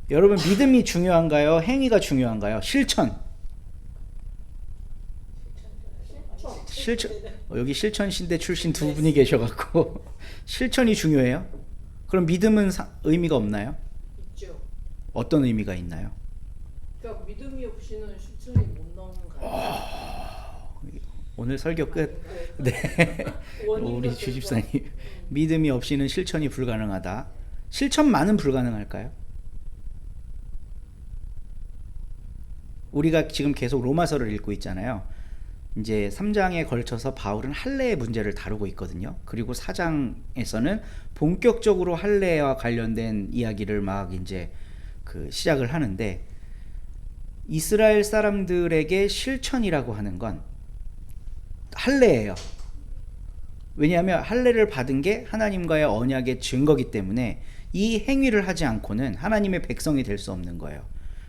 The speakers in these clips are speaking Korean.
여러분 믿음이 중요한가요? 행위가 중요한가요? 실천. 실천. 여기 실천신대 출신 두 분이 계셔갖고 실천이 중요해요? 그럼 믿음은 의미가 없나요? 있죠. 어떤 의미가 있나요? 그러니까 믿음이 없이는 실천이 못 나오는 거예요. 오늘 설교 끝. 네. 우리 주집사님 믿음이 없이는 실천이 불가능하다. 실천만은 불가능할까요? 우리가 지금 계속 로마서를 읽고 있잖아요. 이제 3장에 걸쳐서 바울은 할례의 문제를 다루고 있거든요. 그리고 4장에서는 본격적으로 할례와 관련된 이야기를 막 이제 시작을 하는데, 이스라엘 사람들에게 실천이라고 하는 건 할례예요. 왜냐하면 할례를 받은 게 하나님과의 언약의 증거기 때문에 이 행위를 하지 않고는 하나님의 백성이 될 수 없는 거예요.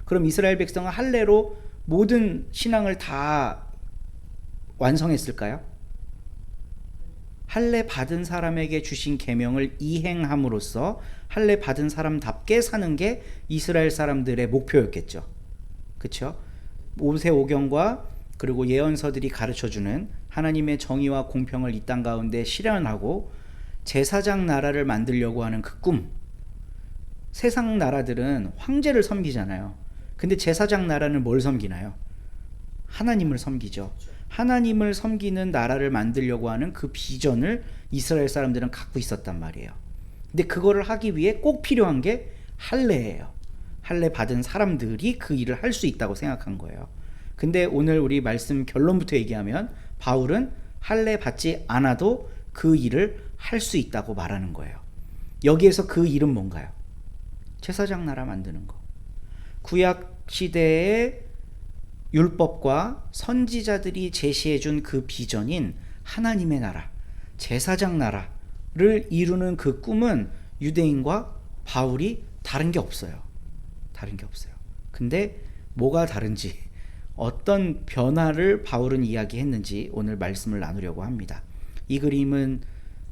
그럼 이스라엘 백성은 할례로 모든 신앙을 다 완성했을까요? 할례 받은 사람에게 주신 계명을 이행함으로써 할례 받은 사람답게 사는 게 이스라엘 사람들의 목표였겠죠. 그렇죠? 모세오경과 그리고 예언서들이 가르쳐주는 하나님의 정의와 공평을 이 땅 가운데 실현하고 제사장 나라를 만들려고 하는 그 꿈. 세상 나라들은 황제를 섬기잖아요. 근데 제사장 나라는 뭘 섬기나요? 하나님을 섬기죠. 하나님을 섬기는 나라를 만들려고 하는 그 비전을 이스라엘 사람들은 갖고 있었단 말이에요. 근데 그거를 하기 위해 꼭 필요한 게 할례예요. 할례 받은 사람들이 그 일을 할 수 있다고 생각한 거예요. 근데 오늘 우리 말씀 결론부터 얘기하면 바울은 할례 받지 않아도 그 일을 할 수 있다고 말하는 거예요. 여기에서 그 일은 뭔가요? 제사장 나라 만드는 거. 구약 시대의 율법과 선지자들이 제시해준 그 비전인 하나님의 나라, 제사장 나라를 이루는 그 꿈은 유대인과 바울이 다른 게 없어요. 다른 게 없어요. 근데 뭐가 다른지, 어떤 변화를 바울은 이야기했는지 오늘 말씀을 나누려고 합니다. 이 그림은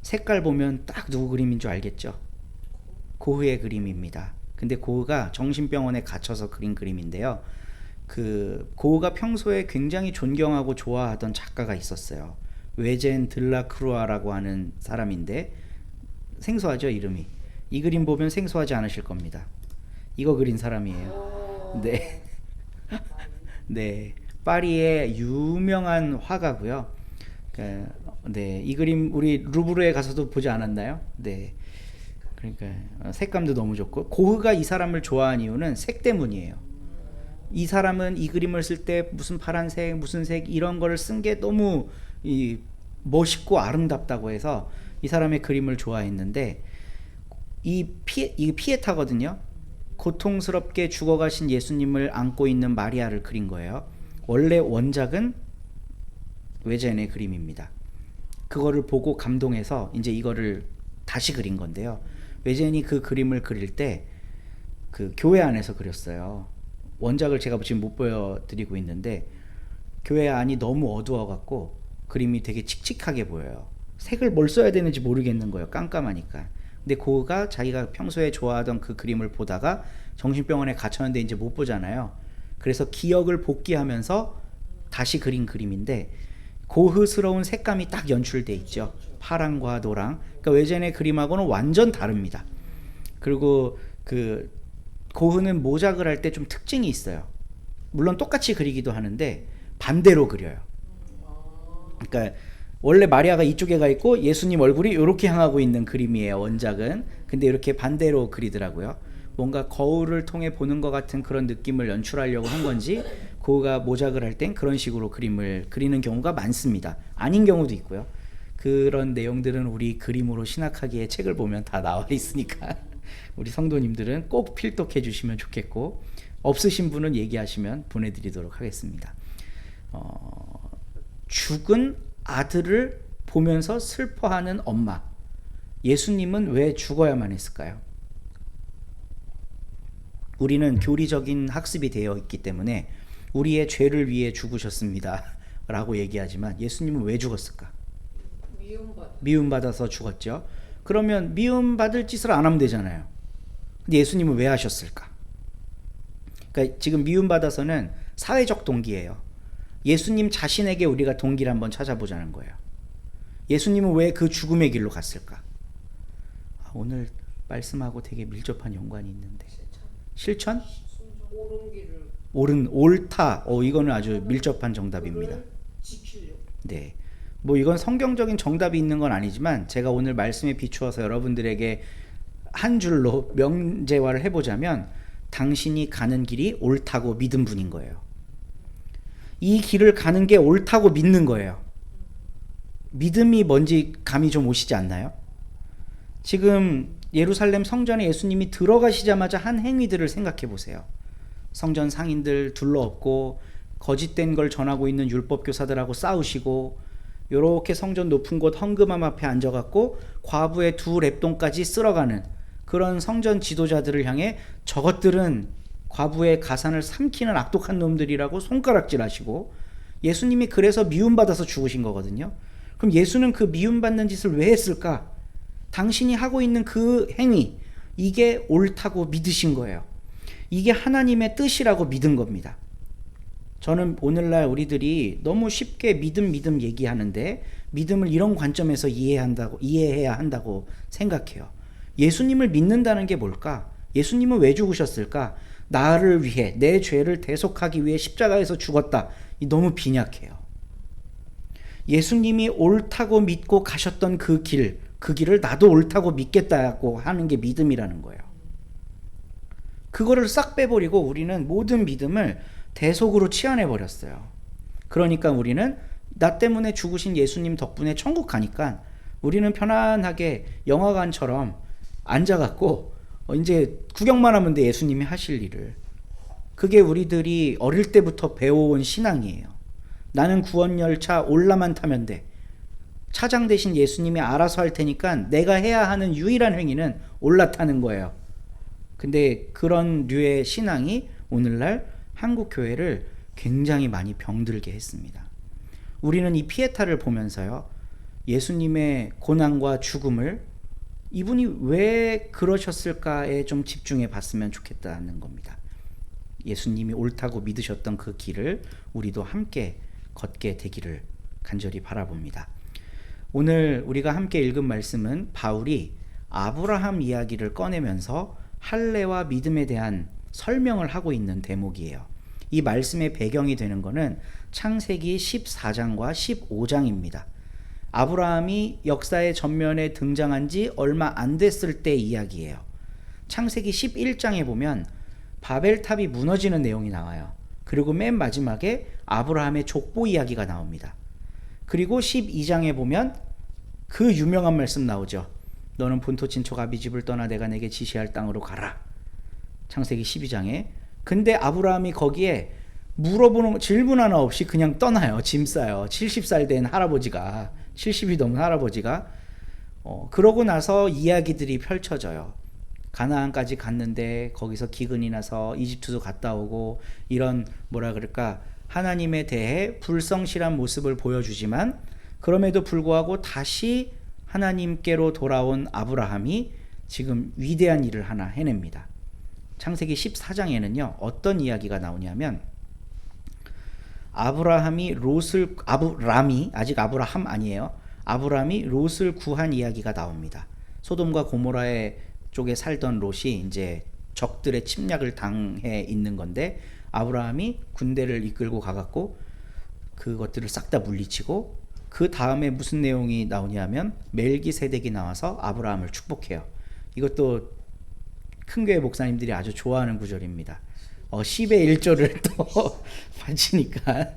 색깔 보면 딱 누구 그림인 줄 알겠죠? 고흐의 그림입니다. 근데 고흐가 정신병원에 갇혀서 그린 그림인데요. 고흐가 평소에 굉장히 존경하고 좋아하던 작가가 있었어요. 외젠 들라크루아라고 하는 사람인데, 생소하죠, 이름이? 이 그림 보면 생소하지 않으실 겁니다. 이거 그린 사람이에요. 네. 네. 파리의 유명한 화가고요. 네. 이 그림 우리 루브르에 가서도 보지 않았나요? 네. 그러니까 색감도 너무 좋고, 고흐가 이 사람을 좋아한 이유는 색 때문이에요. 이 사람은 이 그림을 쓸 때 무슨 파란색, 무슨 색 이런 거를 쓴 게 너무 멋있고 아름답다고 해서 이 사람의 그림을 좋아했는데, 이 피에타거든요. 고통스럽게 죽어가신 예수님을 안고 있는 마리아를 그린 거예요. 원래 원작은 외젠의 그림입니다. 그거를 보고 감동해서 이제 이거를 다시 그린 건데요. 외젠이 그 그림을 그릴 때 그 교회 안에서 그렸어요. 원작을 제가 지금 못 보여드리고 있는데, 교회 안이 너무 어두워갖고 그림이 되게 칙칙하게 보여요. 색을 뭘 써야 되는지 모르겠는 거예요. 깜깜하니까. 근데 고흐가 자기가 평소에 좋아하던 그 그림을 보다가 정신병원에 갇혔는데 이제 못 보잖아요. 그래서 기억을 복귀하면서 다시 그린 그림인데, 고흐스러운 색감이 딱 연출돼 있죠. 파랑과 노랑. 그러니까 외전의 그림하고는 완전 다릅니다. 그리고 고흐는 모작을 할 때 좀 특징이 있어요. 물론 똑같이 그리기도 하는데 반대로 그려요. 그러니까 원래 마리아가 이쪽에 가 있고 예수님 얼굴이 이렇게 향하고 있는 그림이에요, 원작은. 근데 이렇게 반대로 그리더라고요. 뭔가 거울을 통해 보는 것 같은 그런 느낌을 연출하려고 한 건지, 고흐가 모작을 할 땐 그런 식으로 그림을 그리는 경우가 많습니다. 아닌 경우도 있고요. 그런 내용들은 우리 그림으로 신학하기에 책을 보면 다 나와 있으니까 우리 성도님들은 꼭 필독해 주시면 좋겠고, 없으신 분은 얘기하시면 보내드리도록 하겠습니다. 죽은 아들을 보면서 슬퍼하는 엄마. 예수님은 왜 죽어야만 했을까요? 우리는 교리적인 학습이 되어 있기 때문에 우리의 죄를 위해 죽으셨습니다 라고 얘기하지만, 예수님은 왜 죽었을까? 미움받아서 죽었죠. 그러면 미움받을 짓을 안 하면 되잖아요. 근데 예수님은 왜 하셨을까? 그러니까 지금 미움받아서는 사회적 동기예요. 예수님 자신에게 우리가 동기를 한번 찾아보자는 거예요. 예수님은 왜 그 죽음의 길로 갔을까? 오늘 말씀하고 되게 밀접한 연관이 있는데. 실천? 옳은 길을 옳다. 이거는 아주 밀접한 정답입니다. 지키려고. 네. 뭐 이건 성경적인 정답이 있는 건 아니지만 제가 오늘 말씀에 비추어서 여러분들에게 한 줄로 명제화를 해보자면 당신이 가는 길이 옳다고 믿은 분인 거예요. 이 길을 가는 게 옳다고 믿는 거예요. 믿음이 뭔지 감이 좀 오시지 않나요? 지금 예루살렘 성전에 예수님이 들어가시자마자 한 행위들을 생각해 보세요. 성전 상인들 둘러엎고 거짓된 걸 전하고 있는 율법 교사들하고 싸우시고 요렇게 성전 높은 곳 헌금함 앞에 앉아갖고 과부의 2렙돈까지 쓸어가는 그런 성전 지도자들을 향해 저것들은 과부의 가산을 삼키는 악독한 놈들이라고 손가락질하시고 예수님이 그래서 미움받아서 죽으신 거거든요. 그럼 예수는 그 미움받는 짓을 왜 했을까? 당신이 하고 있는 그 행위, 이게 옳다고 믿으신 거예요. 이게 하나님의 뜻이라고 믿은 겁니다. 저는 오늘날 우리들이 너무 쉽게 믿음 얘기하는데 믿음을 이런 관점에서 이해해야 한다고 생각해요. 예수님을 믿는다는 게 뭘까? 예수님은 왜 죽으셨을까? 나를 위해, 내 죄를 대속하기 위해 십자가에서 죽었다. 너무 빈약해요. 예수님이 옳다고 믿고 가셨던 그 길을 나도 옳다고 믿겠다고 하는 게 믿음이라는 거예요. 그거를 싹 빼버리고 우리는 모든 믿음을 대속으로 치환해버렸어요. 그러니까 우리는 나 때문에 죽으신 예수님 덕분에 천국 가니까 우리는 편안하게 영화관처럼 앉아갖고 이제 구경만 하면 돼, 예수님이 하실 일을. 그게 우리들이 어릴 때부터 배워온 신앙이에요. 나는 구원열차 올라만 타면 돼. 차장 대신 예수님이 알아서 할 테니까 내가 해야 하는 유일한 행위는 올라타는 거예요. 근데 그런 류의 신앙이 오늘날 한국 교회를 굉장히 많이 병들게 했습니다. 우리는 이 피에타를 보면서요, 예수님의 고난과 죽음을 이분이 왜 그러셨을까에 좀 집중해 봤으면 좋겠다는 겁니다. 예수님이 옳다고 믿으셨던 그 길을 우리도 함께 걷게 되기를 간절히 바라봅니다. 오늘 우리가 함께 읽은 말씀은 바울이 아브라함 이야기를 꺼내면서 할례와 믿음에 대한 설명을 하고 있는 대목이에요. 이 말씀의 배경이 되는 것은 창세기 14장과 15장입니다. 아브라함이 역사의 전면에 등장한 지 얼마 안 됐을 때 이야기예요. 창세기 11장에 보면 바벨탑이 무너지는 내용이 나와요. 그리고 맨 마지막에 아브라함의 족보 이야기가 나옵니다. 그리고 12장에 보면 그 유명한 말씀 나오죠. 너는 본토 친척 아비 집을 떠나 내가 내게 지시할 땅으로 가라. 창세기 12장에. 근데 아브라함이 거기에 물어보는 질문 하나 없이 그냥 떠나요. 짐 싸요. 70살 된 할아버지가, 70이 넘은 할아버지가. 그러고 나서 이야기들이 펼쳐져요. 가나안까지 갔는데 거기서 기근이 나서 이집트도 갔다 오고, 이런 뭐라 그럴까, 하나님에 대해 불성실한 모습을 보여주지만 그럼에도 불구하고 다시 하나님께로 돌아온 아브라함이 지금 위대한 일을 하나 해냅니다. 창세기 14장에는요 어떤 이야기가 나오냐면, 아브라함이 아직 아브라함 아니에요. 아브라함이 롯을 구한 이야기가 나옵니다. 소돔과 고모라의 쪽에 살던 롯이 이제 적들의 침략을 당해 있는 건데, 아브라함이 군대를 이끌고 가갖고 그것들을 싹 다 물리치고, 그 다음에 무슨 내용이 나오냐면 멜기세덱이 나와서 아브라함을 축복해요. 이것도 큰교회 목사님들이 아주 좋아하는 구절입니다. 10의 1조를 또 바치니까.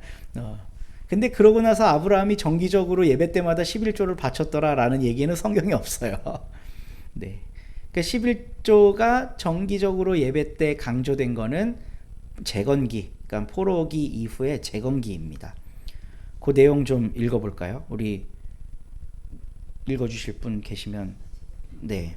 근데 그러고 나서 아브라함이 정기적으로 예배 때마다 11조를 바쳤더라라는 얘기는 성경에 없어요. 네. 그러니까 11조가 정기적으로 예배 때 강조된 거는 재건기, 그러니까 포로기 이후의 재건기입니다. 그 내용 좀 읽어볼까요? 우리 읽어주실 분 계시면. 네.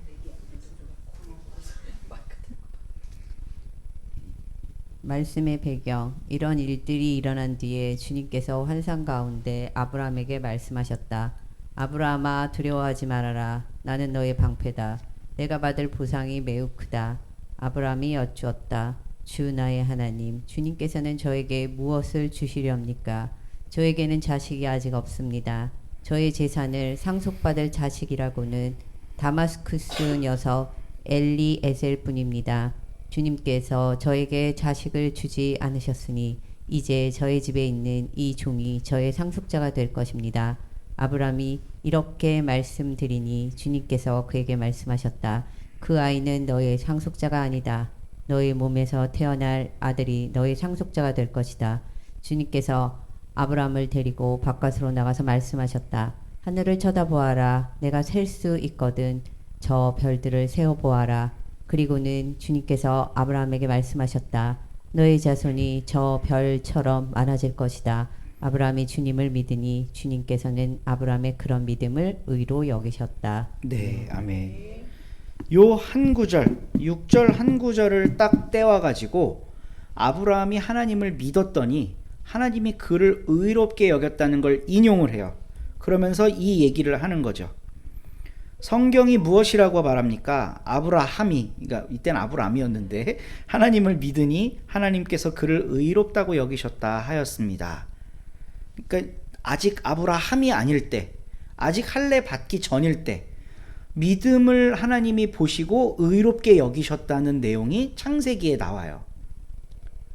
말씀의 배경. 이런 일들이 일어난 뒤에 주님께서 환상 가운데 아브라함에게 말씀하셨다. 아브라함아, 두려워하지 말아라. 나는 너의 방패다. 내가 받을 보상이 매우 크다. 아브라함이 여쭈었다. 주 나의 하나님, 주님께서는 저에게 무엇을 주시렵니까? 저에게는 자식이 아직 없습니다. 저의 재산을 상속받을 자식이라고는 다마스쿠스 녀석 엘리에셀 뿐입니다. 주님께서 저에게 자식을 주지 않으셨으니 이제 저의 집에 있는 이 종이 저의 상속자가 될 것입니다. 아브람이 이렇게 말씀드리니 주님께서 그에게 말씀하셨다. 그 아이는 너의 상속자가 아니다. 너의 몸에서 태어날 아들이 너의 상속자가 될 것이다. 주님께서 아브람을 데리고 바깥으로 나가서 말씀하셨다. 하늘을 쳐다보아라. 내가 셀 수 있거든. 저 별들을 세어보아라. 그리고는 주님께서 아브람에게 말씀하셨다. 너의 자손이 저 별처럼 많아질 것이다. 아브람이 주님을 믿으니 주님께서는 아브람의 그런 믿음을 의로 여기셨다. 네, 아멘. 요 한 구절, 6절 한 구절을 딱 떼와 가지고 아브라함이 하나님을 믿었더니 하나님이 그를 의롭게 여겼다는 걸 인용을 해요. 그러면서 이 얘기를 하는 거죠. 성경이 무엇이라고 말합니까? 아브라함이, 그러니까 이때는 아브라함이었는데 하나님을 믿으니 하나님께서 그를 의롭다고 여기셨다 하였습니다. 그러니까 아직 아브라함이 아닐 때, 아직 할례 받기 전일 때 믿음을 하나님이 보시고 의롭게 여기셨다는 내용이 창세기에 나와요.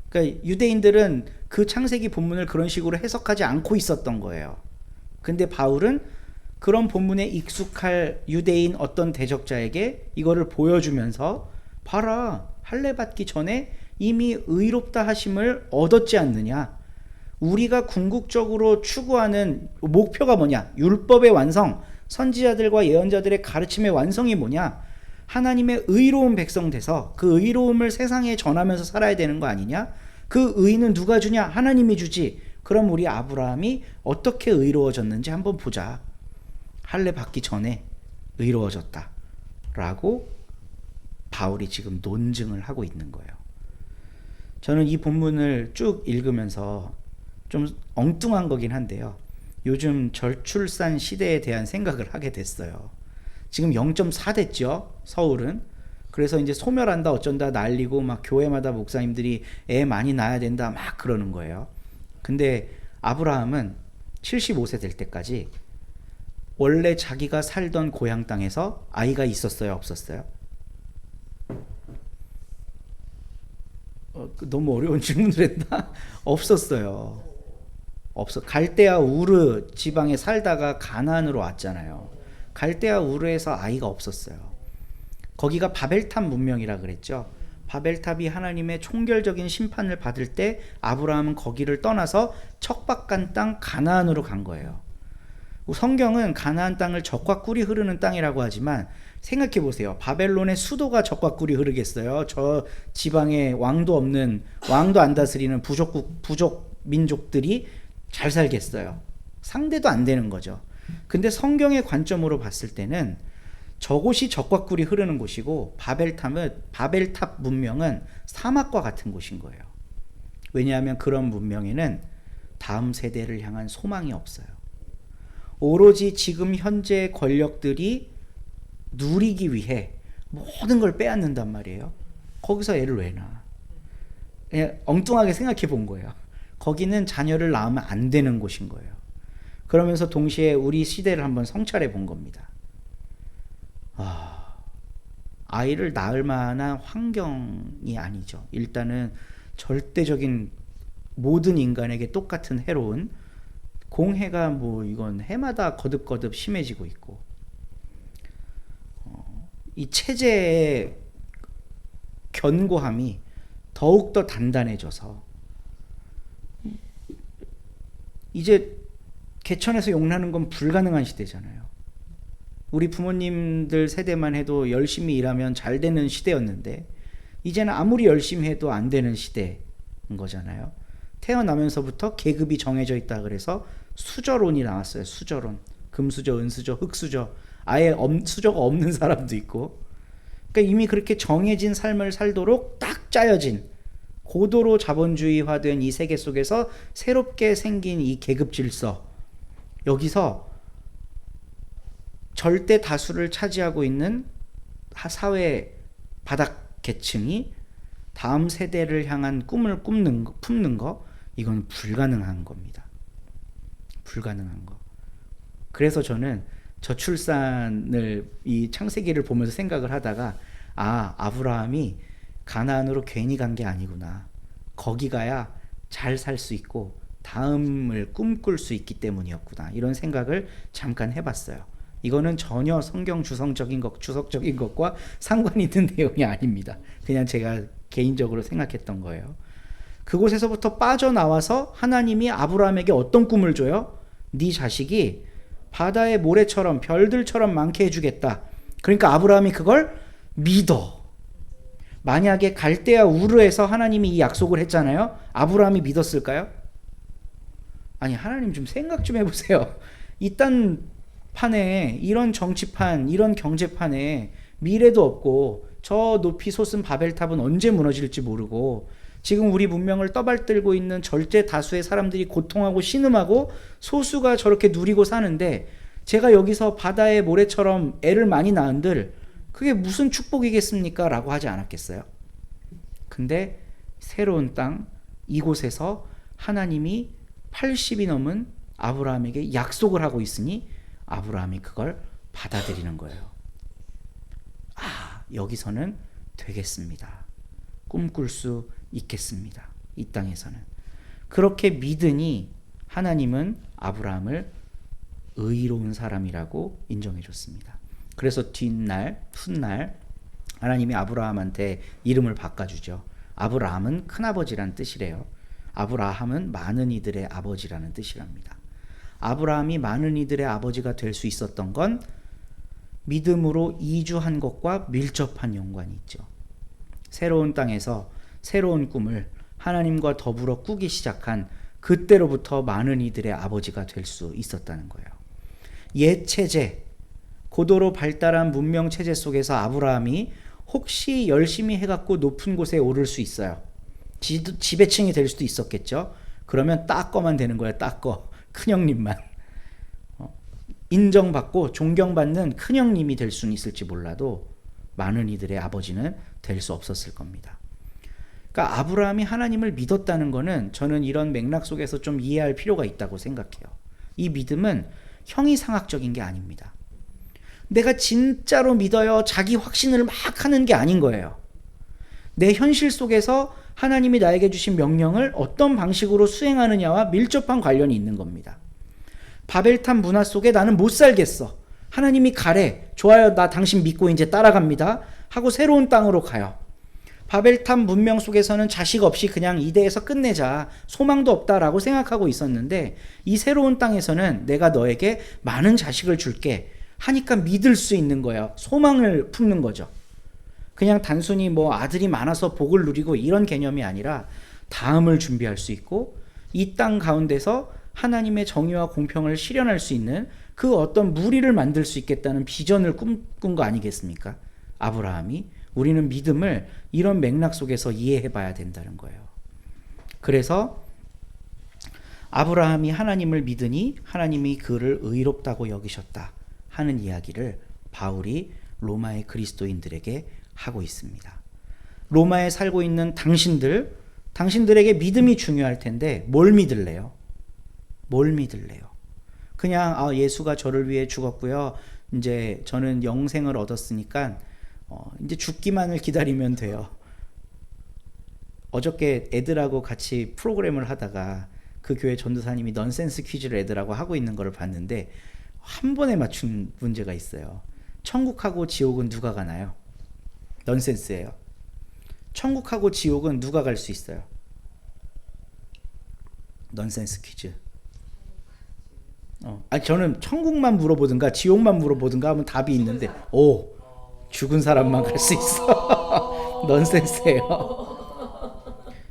그러니까 유대인들은 그 창세기 본문을 그런 식으로 해석하지 않고 있었던 거예요. 근데 바울은 그런 본문에 익숙할 유대인 어떤 대적자에게 이거를 보여주면서 봐라, 할례 받기 전에 이미 의롭다 하심을 얻었지 않느냐. 우리가 궁극적으로 추구하는 목표가 뭐냐? 율법의 완성, 선지자들과 예언자들의 가르침의 완성이 뭐냐? 하나님의 의로운 백성 돼서 그 의로움을 세상에 전하면서 살아야 되는 거 아니냐? 그 의는 누가 주냐? 하나님이 주지. 그럼 우리 아브라함이 어떻게 의로워졌는지 한번 보자. 할례 받기 전에 의로워졌다 라고 바울이 지금 논증을 하고 있는 거예요. 저는 이 본문을 쭉 읽으면서 좀 엉뚱한 거긴 한데요, 요즘 저출산 시대에 대한 생각을 하게 됐어요. 지금 0.4 됐죠, 서울은. 그래서 이제 소멸한다 어쩐다 난리고 막 교회마다 목사님들이 애 많이 낳아야 된다 막 그러는 거예요. 근데 아브라함은 75세 될 때까지 원래 자기가 살던 고향 땅에서 아이가 있었어요, 없었어요? 너무 어려운 질문을 했나? 없었어요. 갈대아 우르 지방에 살다가 가나안으로 왔잖아요. 갈대아 우르에서 아이가 없었어요. 거기가 바벨탑 문명이라 그랬죠. 바벨탑이 하나님의 총결적인 심판을 받을 때 아브라함은 거기를 떠나서 척박한 땅 가나안으로 간 거예요. 성경은 가나안 땅을 젖과 꿀이 흐르는 땅이라고 하지만 생각해 보세요. 바벨론의 수도가 젖과 꿀이 흐르겠어요? 저 지방에 왕도 안 다스리는 부족 민족들이 잘 살겠어요? 상대도 안 되는 거죠. 근데 성경의 관점으로 봤을 때는 저곳이 젖과 꿀이 흐르는 곳이고 바벨탑 문명은 사막과 같은 곳인 거예요. 왜냐하면 그런 문명에는 다음 세대를 향한 소망이 없어요. 오로지 지금 현재 권력들이 누리기 위해 모든 걸 빼앗는단 말이에요. 거기서 애를 왜 낳아? 그냥 엉뚱하게 생각해 본 거예요. 거기는 자녀를 낳으면 안 되는 곳인 거예요. 그러면서 동시에 우리 시대를 한번 성찰해 본 겁니다. 아이를 낳을 만한 환경이 아니죠. 일단은 절대적인 모든 인간에게 똑같은 해로운 공해가 이건 해마다 거듭거듭 심해지고 있고, 이 체제의 견고함이 더욱더 단단해져서 이제 개천에서 용나는 건 불가능한 시대잖아요. 우리 부모님들 세대만 해도 열심히 일하면 잘 되는 시대였는데 이제는 아무리 열심히 해도 안 되는 시대인 거잖아요. 태어나면서부터 계급이 정해져 있다 그래서 수저론이 나왔어요. 수저론. 금수저, 은수저, 흙수저. 아예 수저가 없는 사람도 있고. 그러니까 이미 그렇게 정해진 삶을 살도록 딱 짜여진 고도로 자본주의화된 이 세계 속에서 새롭게 생긴 이 계급 질서, 여기서 절대 다수를 차지하고 있는 사회 바닥 계층이 다음 세대를 향한 꿈을 품는 거, 이건 불가능한 겁니다. 불가능한 거. 그래서 저는 저출산을 이 창세기를 보면서 생각을 하다가 아브라함이 가나안으로 괜히 간 게 아니구나. 거기 가야 잘 살 수 있고 다음을 꿈꿀 수 있기 때문이었구나. 이런 생각을 잠깐 해봤어요. 이거는 전혀 성경 주석적인 것과 상관 있는 내용이 아닙니다. 그냥 제가 개인적으로 생각했던 거예요. 그곳에서부터 빠져나와서 하나님이 아브라함에게 어떤 꿈을 줘요? 네 자식이 바다의 모래처럼 별들처럼 많게 해주겠다. 그러니까 아브라함이 그걸 믿어. 만약에 갈대아 우르에서 하나님이 이 약속을 했잖아요. 아브라함이 믿었을까요? 아니, 하나님 좀 생각 좀 해보세요. 이딴 판에, 이런 정치판, 이런 경제판에 미래도 없고 저 높이 솟은 바벨탑은 언제 무너질지 모르고 지금 우리 문명을 떠받들고 있는 절대 다수의 사람들이 고통하고 신음하고 소수가 저렇게 누리고 사는데 제가 여기서 바다의 모래처럼 애를 많이 낳은들 그게 무슨 축복이겠습니까? 라고 하지 않았겠어요? 근데 새로운 땅 이곳에서 하나님이 80이 넘은 아브라함에게 약속을 하고 있으니 아브라함이 그걸 받아들이는 거예요. 여기서는 되겠습니다. 꿈꿀 수 있겠습니다. 이 땅에서는. 그렇게 믿으니 하나님은 아브라함을 의로운 사람이라고 인정해 줬습니다. 그래서 훗날 하나님이 아브라함한테 이름을 바꿔주죠. 아브라함은 큰아버지란 뜻이래요. 아브라함은 많은 이들의 아버지라는 뜻이랍니다. 아브라함이 많은 이들의 아버지가 될 수 있었던 건 믿음으로 이주한 것과 밀접한 연관이 있죠. 새로운 땅에서 새로운 꿈을 하나님과 더불어 꾸기 시작한 그때로부터 많은 이들의 아버지가 될 수 있었다는 거예요. 옛 체제, 고도로 발달한 문명 체제 속에서 아브라함이 혹시 열심히 해갖고 높은 곳에 오를 수 있어요. 지배층이 될 수도 있었겠죠. 그러면 따꺼만 되는 거예요. 따꺼. 큰형님만. 인정받고 존경받는 큰형님이 될 수는 있을지 몰라도 많은 이들의 아버지는 될 수 없었을 겁니다. 그러니까 아브라함이 하나님을 믿었다는 거는 저는 이런 맥락 속에서 좀 이해할 필요가 있다고 생각해요. 이 믿음은 형이상학적인 게 아닙니다. 내가 진짜로 믿어요. 자기 확신을 막 하는 게 아닌 거예요. 내 현실 속에서 하나님이 나에게 주신 명령을 어떤 방식으로 수행하느냐와 밀접한 관련이 있는 겁니다. 바벨탑 문화 속에 나는 못 살겠어. 하나님이 가래. 좋아요. 나 당신 믿고 이제 따라갑니다. 하고 새로운 땅으로 가요. 바벨탑 문명 속에서는 자식 없이 그냥 이대에서 끝내자. 소망도 없다라고 생각하고 있었는데 이 새로운 땅에서는 내가 너에게 많은 자식을 줄게. 하니까 믿을 수 있는 거예요. 소망을 품는 거죠. 그냥 단순히 뭐 아들이 많아서 복을 누리고 이런 개념이 아니라 다음을 준비할 수 있고 이 땅 가운데서 하나님의 정의와 공평을 실현할 수 있는 그 어떤 무리를 만들 수 있겠다는 비전을 꿈꾼 거 아니겠습니까? 아브라함이. 우리는 믿음을 이런 맥락 속에서 이해해 봐야 된다는 거예요. 그래서 아브라함이 하나님을 믿으니 하나님이 그를 의롭다고 여기셨다 하는 이야기를 바울이 로마의 그리스도인들에게 하고 있습니다. 로마에 살고 있는 당신들에게 믿음이 중요할 텐데 뭘 믿을래요? 뭘 믿을래요? 그냥 예수가 저를 위해 죽었고요. 이제 저는 영생을 얻었으니까 이제 죽기만을 기다리면 돼요. 어저께 애들하고 같이 프로그램을 하다가 그 교회 전도사님이 넌센스 퀴즈를 애들하고 하고 있는 걸 봤는데 한 번에 맞춘 문제가 있어요. 천국하고 지옥은 누가 가나요? 넌센스예요. 천국하고 지옥은 누가 갈 수 있어요? 넌센스 퀴즈. 저는 천국만 물어보든가 지옥만 물어보든가 하면 답이 있는데 죽은 사람만 갈 수 있어. 넌센스예요.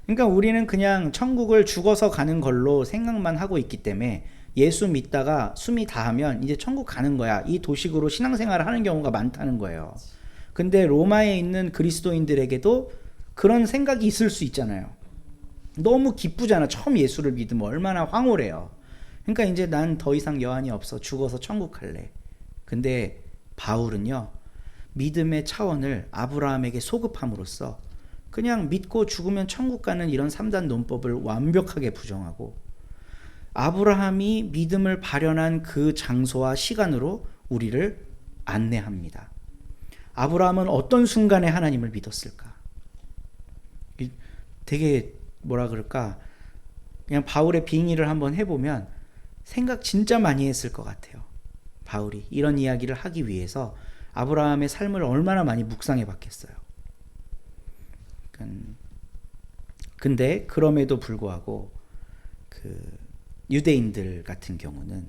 그러니까 우리는 그냥 천국을 죽어서 가는 걸로 생각만 하고 있기 때문에 예수 믿다가 숨이 다하면 이제 천국 가는 거야. 이 도식으로 신앙생활을 하는 경우가 많다는 거예요. 근데 로마에 있는 그리스도인들에게도 그런 생각이 있을 수 있잖아요. 너무 기쁘잖아. 처음 예수를 믿으면 얼마나 황홀해요. 그러니까 이제 난 더 이상 여한이 없어. 죽어서 천국 갈래. 근데 바울은요. 믿음의 차원을 아브라함에게 소급함으로써 그냥 믿고 죽으면 천국 가는 이런 3단 논법을 완벽하게 부정하고 아브라함이 믿음을 발현한 그 장소와 시간으로 우리를 안내합니다. 아브라함은 어떤 순간에 하나님을 믿었을까? 되게 뭐라 그럴까? 그냥 바울의 빙의를 한번 해보면 생각 진짜 많이 했을 것 같아요. 바울이 이런 이야기를 하기 위해서 아브라함의 삶을 얼마나 많이 묵상해 봤겠어요. 근데 그럼에도 불구하고 그 유대인들 같은 경우는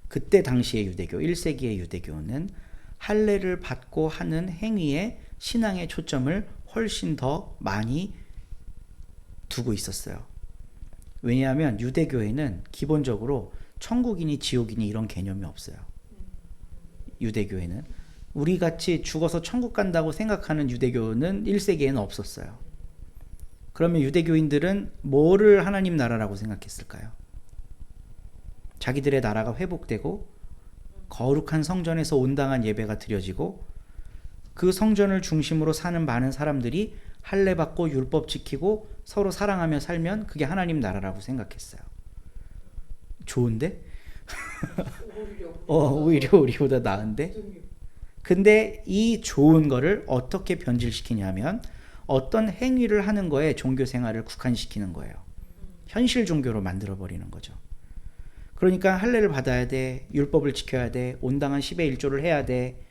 그때 당시의 유대교, 1세기의 유대교는 할례를 받고 하는 행위에 신앙의 초점을 훨씬 더 많이 두고 있었어요. 왜냐하면 유대교에는 기본적으로 천국이니 지옥이니 이런 개념이 없어요. 유대교에는 우리같이 죽어서 천국 간다고 생각하는 유대교는 1세기에는 없었어요. 그러면 유대교인들은 뭐를 하나님 나라라고 생각했을까요? 자기들의 나라가 회복되고 거룩한 성전에서 온당한 예배가 드려지고 그 성전을 중심으로 사는 많은 사람들이 할례 받고 율법 지키고 서로 사랑하며 살면 그게 하나님 나라라고 생각했어요. 좋은데? 오히려 우리보다 나은데? 근데 이 좋은 거를 어떻게 변질시키냐면 어떤 행위를 하는 거에 종교 생활을 국한시키는 거예요. 현실 종교로 만들어버리는 거죠. 그러니까 할례를 받아야 돼, 율법을 지켜야 돼, 온당한 10의 1조를 해야 돼,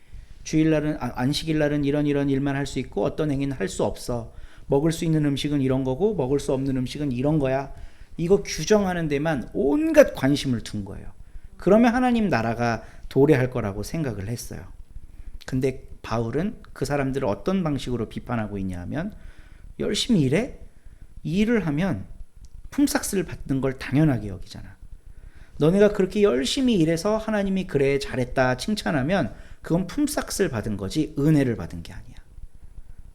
주일날은 안식일날은 이런 일만 할 수 있고 어떤 행위는 할 수 없어. 먹을 수 있는 음식은 이런 거고 먹을 수 없는 음식은 이런 거야. 이거 규정하는 데만 온갖 관심을 둔 거예요. 그러면 하나님 나라가 도래할 거라고 생각을 했어요. 근데 바울은 그 사람들을 어떤 방식으로 비판하고 있냐 하면 열심히 일해? 일을 하면 품삯을 받는 걸 당연하게 여기잖아. 너네가 그렇게 열심히 일해서 하나님이 그래 잘했다 칭찬하면 그건 품삯을 받은 거지 은혜를 받은 게 아니야.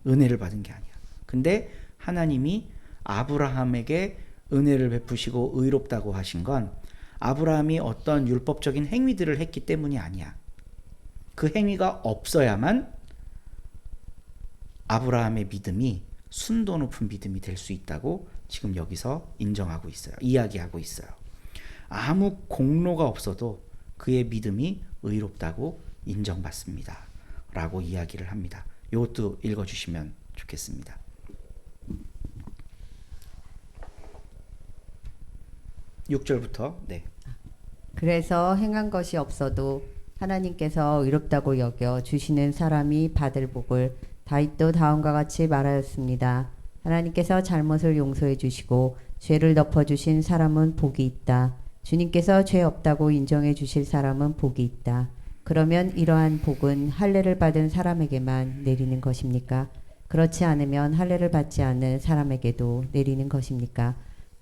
은혜를 받은 게 아니야. 근데 하나님이 아브라함에게 은혜를 베푸시고 의롭다고 하신 건 아브라함이 어떤 율법적인 행위들을 했기 때문이 아니야. 그 행위가 없어야만 아브라함의 믿음이 순도 높은 믿음이 될 수 있다고 지금 여기서 인정하고 있어요. 이야기하고 있어요. 아무 공로가 없어도 그의 믿음이 의롭다고 인정받습니다. 라고 이야기를 합니다. 이것도 읽어주시면 좋겠습니다. 6절부터 네. 그래서 행한 것이 없어도 하나님께서 의롭다고 여겨 주시는 사람이 받을 복을 다윗도 다음과 같이 말하였습니다. 하나님께서 잘못을 용서해 주시고 죄를 덮어 주신 사람은 복이 있다. 주님께서 죄 없다고 인정해 주실 사람은 복이 있다. 그러면 이러한 복은 할례를 받은 사람에게만 내리는 것입니까? 그렇지 않으면 할례를 받지 않은 사람에게도 내리는 것입니까?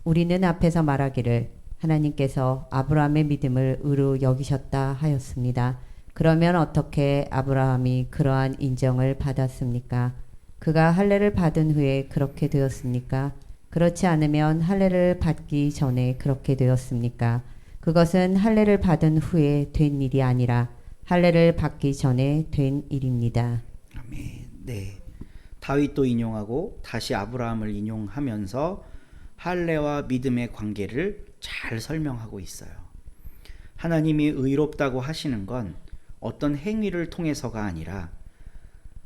우리는 앞에서 말하기를 하나님께서 아브라함의 믿음을 의로 여기셨다 하였습니다. 그러면 어떻게 아브라함이 그러한 인정을 받았습니까? 그가 할례를 받은 후에 그렇게 되었습니까? 그렇지 않으면 할례를 받기 전에 그렇게 되었습니까? 그것은 할례를 받은 후에 된 일이 아니라 할례를 받기 전에 된 일입니다. 아멘. 네. 다윗도 인용하고 다시 아브라함을 인용하면서 할례와 믿음의 관계를 잘 설명하고 있어요. 하나님이 의롭다고 하시는 건 어떤 행위를 통해서가 아니라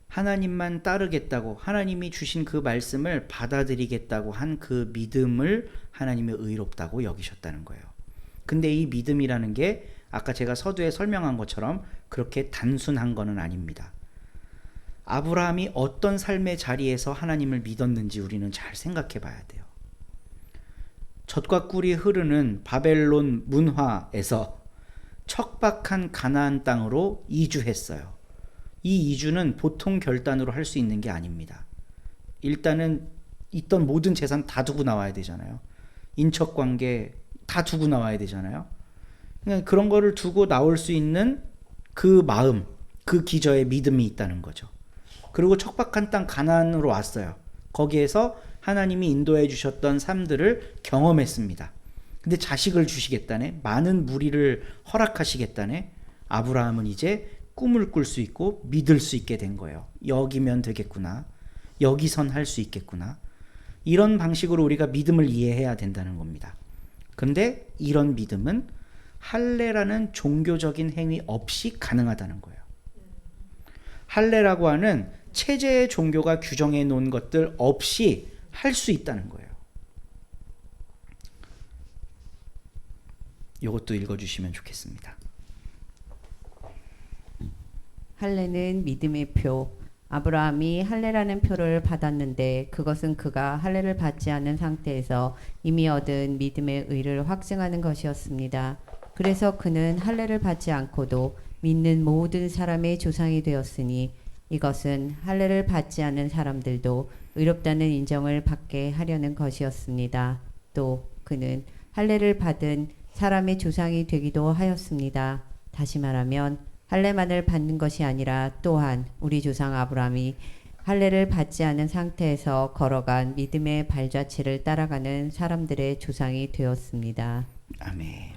하나님만 따르겠다고 하나님이 주신 그 말씀을 받아들이겠다고 한 그 믿음을 하나님이 의롭다고 여기셨다는 거예요. 근데 이 믿음이라는 게 아까 제가 서두에 설명한 것처럼 그렇게 단순한 거는 아닙니다. 아브라함이 어떤 삶의 자리에서 하나님을 믿었는지 우리는 잘 생각해 봐야 돼요. 젖과 꿀이 흐르는 바벨론 문화에서 척박한 가나안 땅으로 이주했어요. 이 이주는 보통 결단으로 할 수 있는 게 아닙니다. 일단은 있던 모든 재산 다 두고 나와야 되잖아요. 인척관계 다 두고 나와야 되잖아요. 그러니까 그런 거를 두고 나올 수 있는 그 마음, 그 기저에 믿음이 있다는 거죠. 그리고 척박한 땅 가나안으로 왔어요. 거기에서 하나님이 인도해 주셨던 삶들을 경험했습니다. 근데 자식을 주시겠다네, 많은 무리를 허락하시겠다네. 아브라함은 이제 꿈을 꿀 수 있고 믿을 수 있게 된 거예요. 여기면 되겠구나. 여기선 할 수 있겠구나. 이런 방식으로 우리가 믿음을 이해해야 된다는 겁니다. 근데 이런 믿음은 할례라는 종교적인 행위 없이 가능하다는 거예요. 할례라고 하는 체제의 종교가 규정해 놓은 것들 없이 할 수 있다는 거예요. 이것도 읽어주시면 좋겠습니다. 할례는 믿음의 표. 아브라함이 할례라는 표를 받았는데 그것은 그가 할례를 받지 않은 상태에서 이미 얻은 믿음의 의를 확증하는 것이었습니다. 그래서 그는 할례를 받지 않고도 믿는 모든 사람의 조상이 되었으니 이것은 할례를 받지 않은 사람들도 의롭다는 인정을 받게 하려는 것이었습니다. 또 그는 할례를 받은 사람의 조상이 되기도 하였습니다. 다시 말하면 할례만을 받는 것이 아니라 또한 우리 조상 아브라함이 할례를 받지 않은 상태에서 걸어간 믿음의 발자취를 따라가는 사람들의 조상이 되었습니다. 아멘.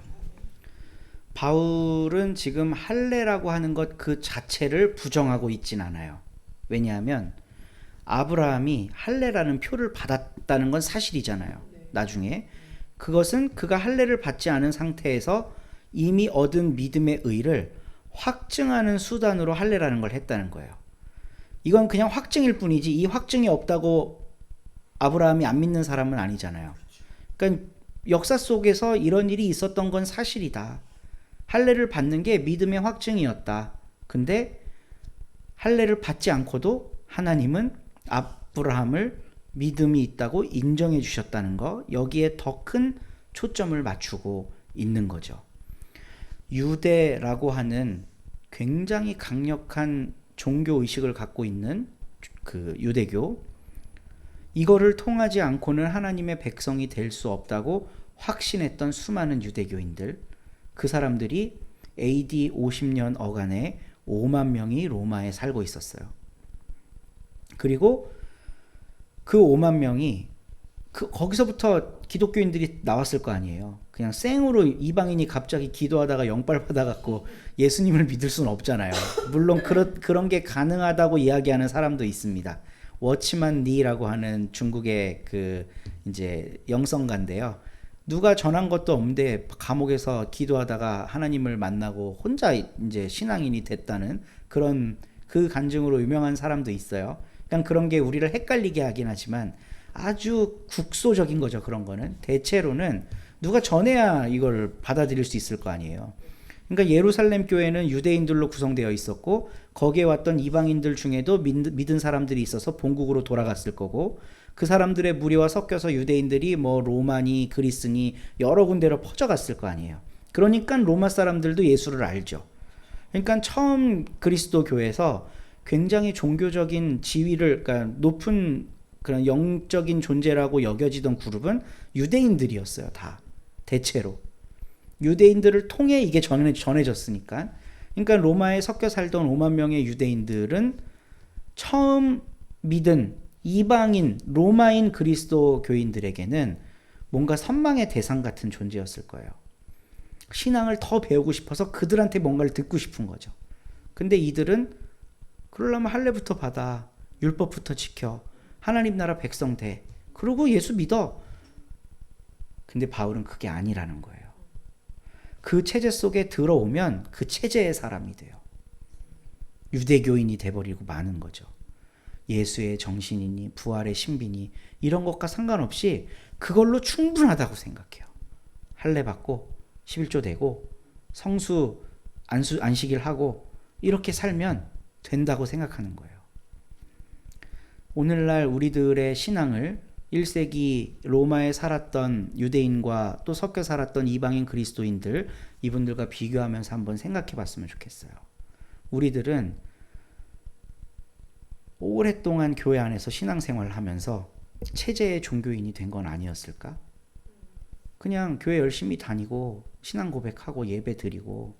바울은 지금 할례라고 하는 것 그 자체를 부정하고 있진 않아요. 왜냐하면 아브라함이 할례라는 표를 받았다는 건 사실이잖아요. 나중에 그것은 그가 할례를 받지 않은 상태에서 이미 얻은 믿음의 의를 확증하는 수단으로 할례라는 걸 했다는 거예요. 이건 그냥 확증일 뿐이지 이 확증이 없다고 아브라함이 안 믿는 사람은 아니잖아요. 그러니까 역사 속에서 이런 일이 있었던 건 사실이다. 할례를 받는 게 믿음의 확증이었다. 근데 할례를 받지 않고도 하나님은 아브라함을 믿음이 있다고 인정해 주셨다는 거, 여기에 더 큰 초점을 맞추고 있는 거죠. 유대라고 하는 굉장히 강력한 종교 의식을 갖고 있는 그 유대교, 이거를 통하지 않고는 하나님의 백성이 될 수 없다고 확신했던 수많은 유대교인들, 그 사람들이 AD 50년 어간에 5만 명이 로마에 살고 있었어요. 그리고 그 5만 명이 거기서부터 기독교인들이 나왔을 거 아니에요. 그냥 생으로 이방인이 갑자기 기도하다가 영빨 받아갖고 예수님을 믿을 수는 없잖아요. 물론 그런 게 가능하다고 이야기하는 사람도 있습니다. 워치만 리라고 하는 중국의 그 이제 영성가인데요. 누가 전한 것도 없는데 감옥에서 기도하다가 하나님을 만나고 혼자 이제 신앙인이 됐다는 그런 그 간증으로 유명한 사람도 있어요. 그냥 그런 게 우리를 헷갈리게 하긴 하지만 아주 국소적인 거죠. 그런 거는 대체로는 누가 전해야 이걸 받아들일 수 있을 거 아니에요. 그러니까 예루살렘 교회는 유대인들로 구성되어 있었고 거기에 왔던 이방인들 중에도 믿은 사람들이 있어서 본국으로 돌아갔을 거고, 그 사람들의 무리와 섞여서 유대인들이 뭐 로마니 그리스니 여러 군데로 퍼져갔을 거 아니에요. 그러니까 로마 사람들도 예수를 알죠. 그러니까 처음 그리스도 교회에서 굉장히 종교적인 지위를, 그러니까 높은 그런 영적인 존재라고 여겨지던 그룹은 유대인들이었어요. 다 대체로 유대인들을 통해 이게 전해졌으니까. 그러니까 로마에 섞여 살던 5만 명의 유대인들은 처음 믿은 이방인 로마인 그리스도 교인들에게는 뭔가 선망의 대상 같은 존재였을 거예요. 신앙을 더 배우고 싶어서 그들한테 뭔가를 듣고 싶은 거죠. 근데 이들은 그러려면 할례부터 받아, 율법부터 지켜, 하나님 나라 백성 돼, 그리고 예수 믿어. 근데 바울은 그게 아니라는 거예요. 그 체제 속에 들어오면 그 체제의 사람이 돼요. 유대교인이 돼버리고 마는 거죠. 예수의 정신이니 부활의 신비니 이런 것과 상관없이 그걸로 충분하다고 생각해요. 할례 받고 11조 되고 성수 안식일 하고 이렇게 살면 된다고 생각하는 거예요. 오늘날 우리들의 신앙을 1세기 로마에 살았던 유대인과 또 섞여 살았던 이방인 그리스도인들, 이분들과 비교하면서 한번 생각해 봤으면 좋겠어요. 우리들은 오랫동안 교회 안에서 신앙생활을 하면서 체제의 종교인이 된 건 아니었을까? 그냥 교회 열심히 다니고 신앙 고백하고 예배 드리고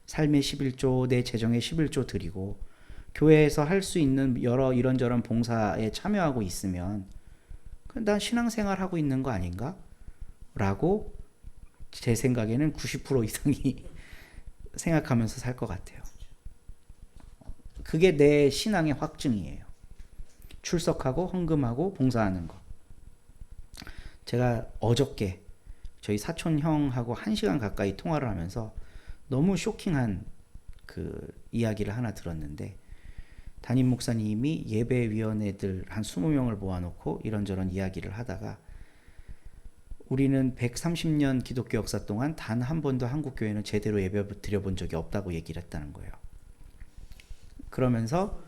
삶의 11조, 내 재정의 11조 드리고 교회에서 할 수 있는 여러 이런저런 봉사에 참여하고 있으면 난 신앙생활 하고 있는 거 아닌가? 라고 제 생각에는 90% 이상이 생각하면서 살 것 같아요. 그게 내 신앙의 확증이에요. 출석하고 헌금하고 봉사하는 거. 제가 어저께 저희 사촌 형하고 1시간 가까이 통화를 하면서 너무 쇼킹한 그 이야기를 하나 들었는데, 담임 목사님이 예배위원회들 한 20명을 모아놓고 이런저런 이야기를 하다가 우리는 130년 기독교 역사 동안 단 한 번도 한국 교회는 제대로 예배 드려본 적이 없다고 얘기를 했다는 거예요. 그러면서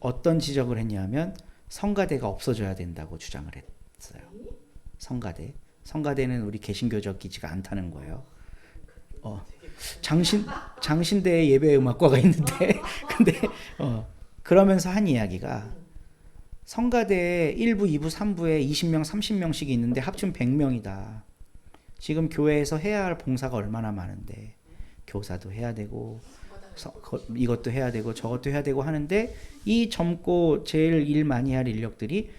어떤 지적을 했냐면 성가대가 없어져야 된다고 주장을 했어요. 성가대는 우리 개신교적이지가 않다는 거예요. 장신대에 예배음악과가 있는데 근데 그러면서 한 이야기가 성가대에 1부, 2부, 3부에 20명, 30명씩 있는데 합치면 100명이다. 지금 교회에서 해야 할 봉사가 얼마나 많은데 교사도 해야 되고 이것도 해야 되고 저것도 해야 되고 하는데 이 젊고 제일 일 많이 할 인력들이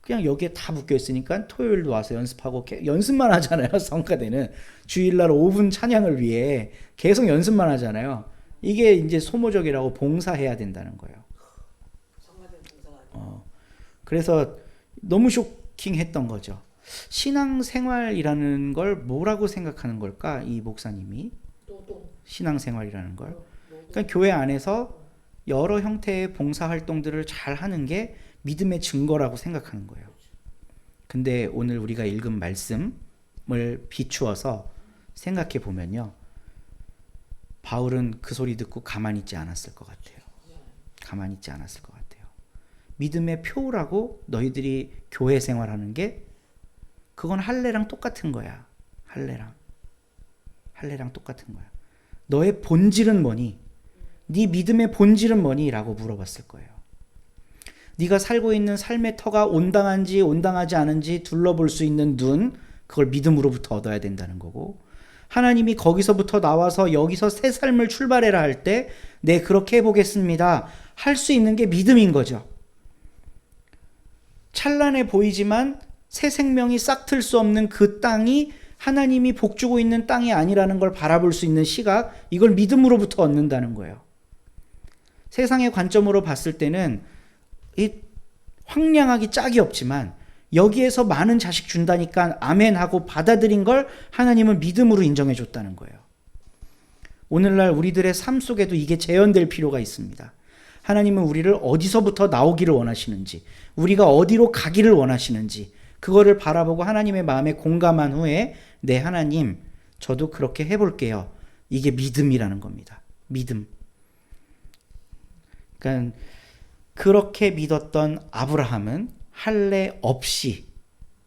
그냥 여기에 다 묶여 있으니까 토요일도 와서 연습하고 연습만 하잖아요. 성가대는 주일날 5분 찬양을 위해 계속 연습만 하잖아요. 이게 이제 소모적이라고 봉사해야 된다는 거예요. 그래서 너무 쇼킹했던 거죠. 신앙생활이라는 걸 뭐라고 생각하는 걸까? 이 목사님이 신앙생활이라는 걸. 그러니까 교회 안에서 여러 형태의 봉사활동들을 잘 하는 게 믿음의 증거라고 생각하는 거예요. 근데 오늘 우리가 읽은 말씀을 비추어서 생각해 보면요, 바울은 그 소리 듣고 가만히 있지 않았을 것 같아요. 가만히 있지 않았을 것 같아요. 믿음의 표라고 너희들이 교회 생활하는 게 그건 할례랑 똑같은 거야. 할례랑 똑같은 거야. 너의 본질은 뭐니? 네 믿음의 본질은 뭐니? 라고 물어봤을 거예요. 네가 살고 있는 삶의 터가 온당한지 온당하지 않은지 둘러볼 수 있는 눈, 그걸 믿음으로부터 얻어야 된다는 거고, 하나님이 거기서부터 나와서 여기서 새 삶을 출발해라 할 때 네, 그렇게 해보겠습니다 할 수 있는 게 믿음인 거죠. 찬란해 보이지만 새 생명이 싹틀 수 없는 그 땅이 하나님이 복주고 있는 땅이 아니라는 걸 바라볼 수 있는 시각, 이걸 믿음으로부터 얻는다는 거예요. 세상의 관점으로 봤을 때는 이 황량하기 짝이 없지만 여기에서 많은 자식 준다니까 아멘 하고 받아들인 걸 하나님은 믿음으로 인정해 줬다는 거예요. 오늘날 우리들의 삶 속에도 이게 재현될 필요가 있습니다. 하나님은 우리를 어디서부터 나오기를 원하시는지, 우리가 어디로 가기를 원하시는지 그거를 바라보고 하나님의 마음에 공감한 후에 네, 하나님 저도 그렇게 해볼게요. 이게 믿음이라는 겁니다. 믿음. 그러니까 그렇게 믿었던 아브라함은 할례 없이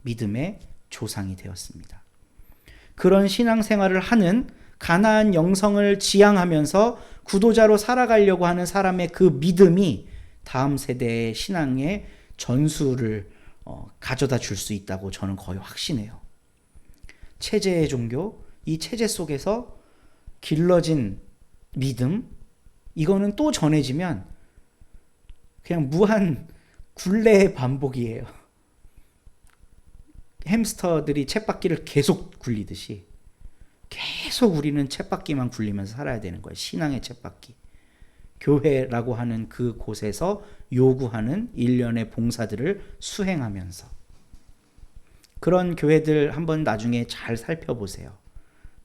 믿음의 조상이 되었습니다. 그런 신앙생활을 하는 가나안 영성을 지향하면서 구도자로 살아가려고 하는 사람의 그 믿음이 다음 세대의 신앙의 전수를 가져다 줄 수 있다고 저는 거의 확신해요. 체제의 종교, 이 체제 속에서 길러진 믿음, 이거는 또 전해지면 그냥 무한 굴레의 반복이에요. 햄스터들이 쳇바퀴를 계속 굴리듯이 계속 우리는 쳇바퀴만 굴리면서 살아야 되는 거예요. 신앙의 쳇바퀴. 교회라고 하는 그 곳에서 요구하는 일련의 봉사들을 수행하면서. 그런 교회들 한번 나중에 잘 살펴보세요.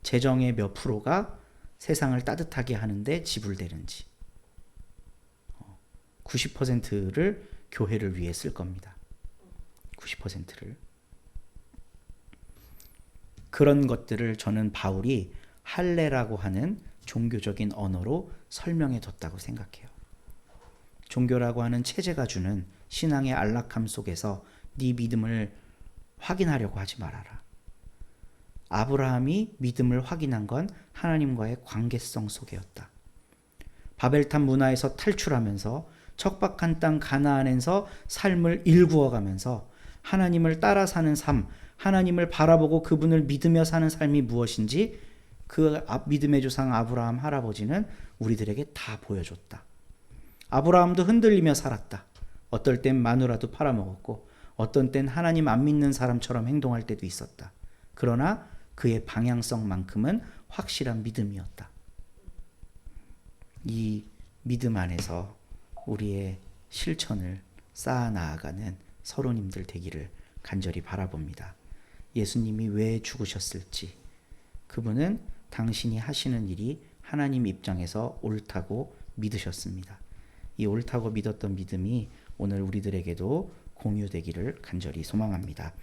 재정의 몇 프로가 세상을 따뜻하게 하는데 지불되는지. 90%를 교회를 위해 쓸 겁니다. 90%를. 그런 것들을 저는 바울이 할례라고 하는 종교적인 언어로 설명해 뒀다고 생각해요. 종교라고 하는 체제가 주는 신앙의 안락함 속에서 네 믿음을 확인하려고 하지 말아라. 아브라함이 믿음을 확인한 건 하나님과의 관계성 속이었다. 바벨탑 문화에서 탈출하면서 척박한 땅 가나안에서 삶을 일구어가면서 하나님을 따라 사는 삶, 하나님을 바라보고 그분을 믿으며 사는 삶이 무엇인지 그 믿음의 조상 아브라함 할아버지는 우리들에게 다 보여줬다. 아브라함도 흔들리며 살았다. 어떨 땐 마누라도 팔아먹었고 어떤 땐 하나님 안 믿는 사람처럼 행동할 때도 있었다. 그러나 그의 방향성만큼은 확실한 믿음이었다. 이 믿음 안에서 우리의 실천을 쌓아 나아가는 서로님들 되기를 간절히 바라봅니다. 예수님이 왜 죽으셨을지, 그분은 당신이 하시는 일이 하나님 입장에서 옳다고 믿으셨습니다. 이 옳다고 믿었던 믿음이 오늘 우리들에게도 공유되기를 간절히 소망합니다.